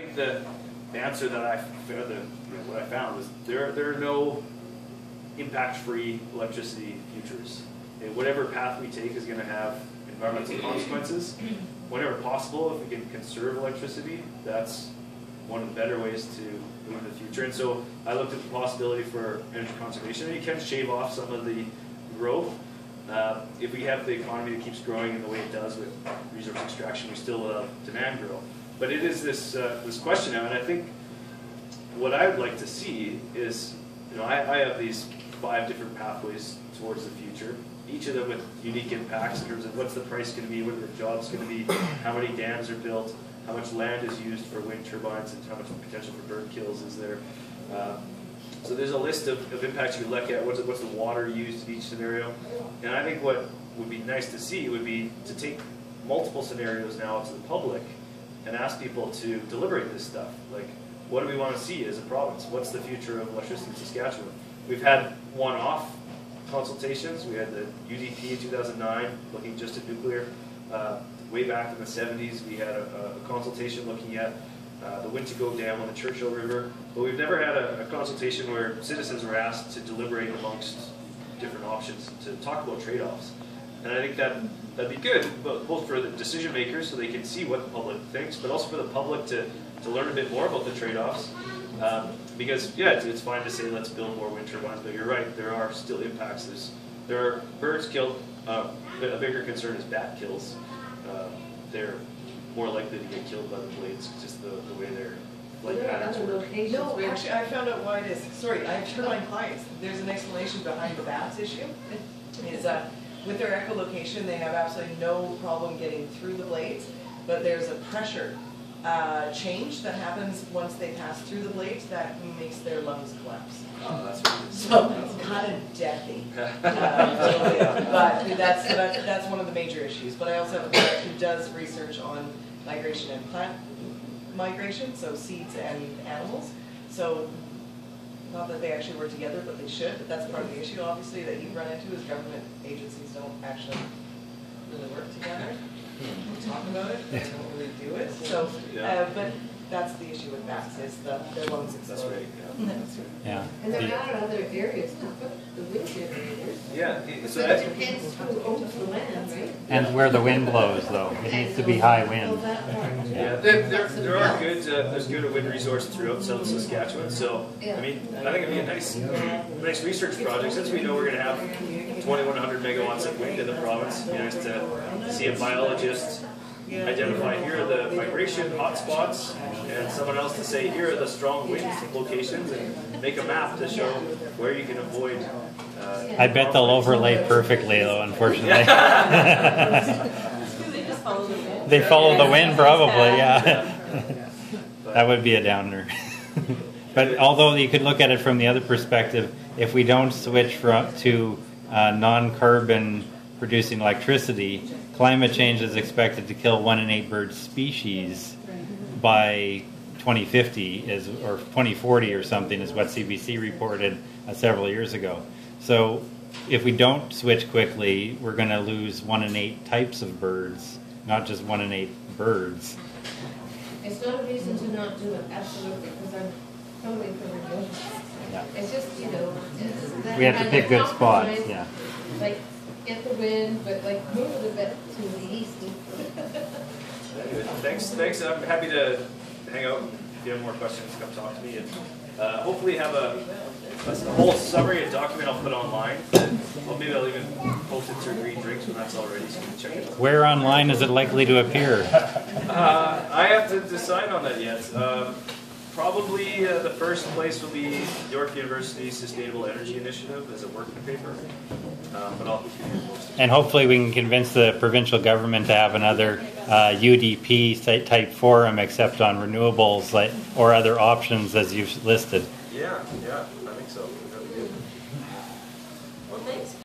think the answer that what I found was there are no impact-free electricity futures. And whatever path we take is going to have environmental consequences. Whenever possible, if we can conserve electricity, that's one of the better ways to move in the future. And so I looked at the possibility for energy conservation. And you can shave off some of the growth. If we have the economy that keeps growing in the way it does with resource extraction, we still allow demand grow. But it is this question now, and I think what I would like to see is, I have these 5 different pathways towards the future, each of them with unique impacts in terms of what's the price going to be, what are the jobs going to be, how many dams are built, how much land is used for wind turbines, and how much potential for bird kills is there. So there's a list of impacts you can look at. What's the water used in each scenario? And I think what would be nice to see would be to take multiple scenarios now to the public and ask people to deliberate this stuff. Like, what do we want to see as a province? What's the future of electricity in Saskatchewan? We've had one-off consultations. We had the UDP in 2009 looking just at nuclear. Way back in the 70s, we had a consultation looking at the Windigo Dam on the Churchill River. But we've never had a consultation where citizens were asked to deliberate amongst different options to talk about trade-offs. And I think that'd be good, both for the decision makers so they can see what the public thinks, but also for the public to learn a bit more about the trade-offs. Because, yeah, it's fine to say let's build more wind turbines, but you're right, there are still impacts. There are birds killed. A bigger concern is bat kills. They're more likely to get killed by the blades, just the way their flight patterns work. No, actually, I found out why it is. Sorry, I have turbine clients. There's an explanation behind the bats issue. Is that with their echolocation, they have absolutely no problem getting through the blades, but there's a pressure change that happens once they pass through the blades that makes their lungs collapse. Oh, that's what it is. So it's kind of deadly. But that's one of the major issues. But I also have a client who does research on migration and plant migration, so seeds and animals. So not that they actually work together, but they should. But that's part of the issue, obviously, that you run into is government agencies don't actually really work together. We talk about it, but they don't really do it. So, but that's the issue with bats is their lungs explode. That's right. Yeah. And there are other areas, the wind generators. Yeah. So it depends who owns the land, right? And where the wind blows, though. It needs to be high wind. Yeah, there are good. There's good wind resource throughout South Saskatchewan. So I mean, I think it'd be a nice research project since we know we're going to have 2,100 megawatts of wind in the province. It'd be nice to see a biologist identify here are the migration hotspots, and someone else to say here are the strong wind locations, and make a map to show where you can avoid. I bet they'll overlay perfectly, though. Unfortunately, they follow the wind, probably. Yeah, that would be a downer. But although you could look at it from the other perspective, if we don't switch to non-carbon producing electricity, climate change is expected to kill 1 in 8 bird species by 2050 or 2040 or something is what CBC reported several years ago. So if we don't switch quickly, we're going to lose 1 in 8 types of birds, not just 1 in 8 birds. It's not a reason to not do it, absolutely, because I'm totally for renewables. Yeah. It's just, We have to pick good spots, yeah. Like, get the wind, but like move it a bit to the east. Thanks. I'm happy to hang out. If you have more questions, come talk to me. And hopefully have a whole summary and document I'll put online. Maybe I'll even post it through Green Drinks when that's all ready, so you can check it out. Where online is it likely to appear? I have to decide on that yet. Probably the first place will be York University's Sustainable Energy Initiative as a working paper. But I'll keep you posted. And hopefully we can convince the provincial government to have another UDP type forum except on renewables or other options as you've listed. Yeah, I think so.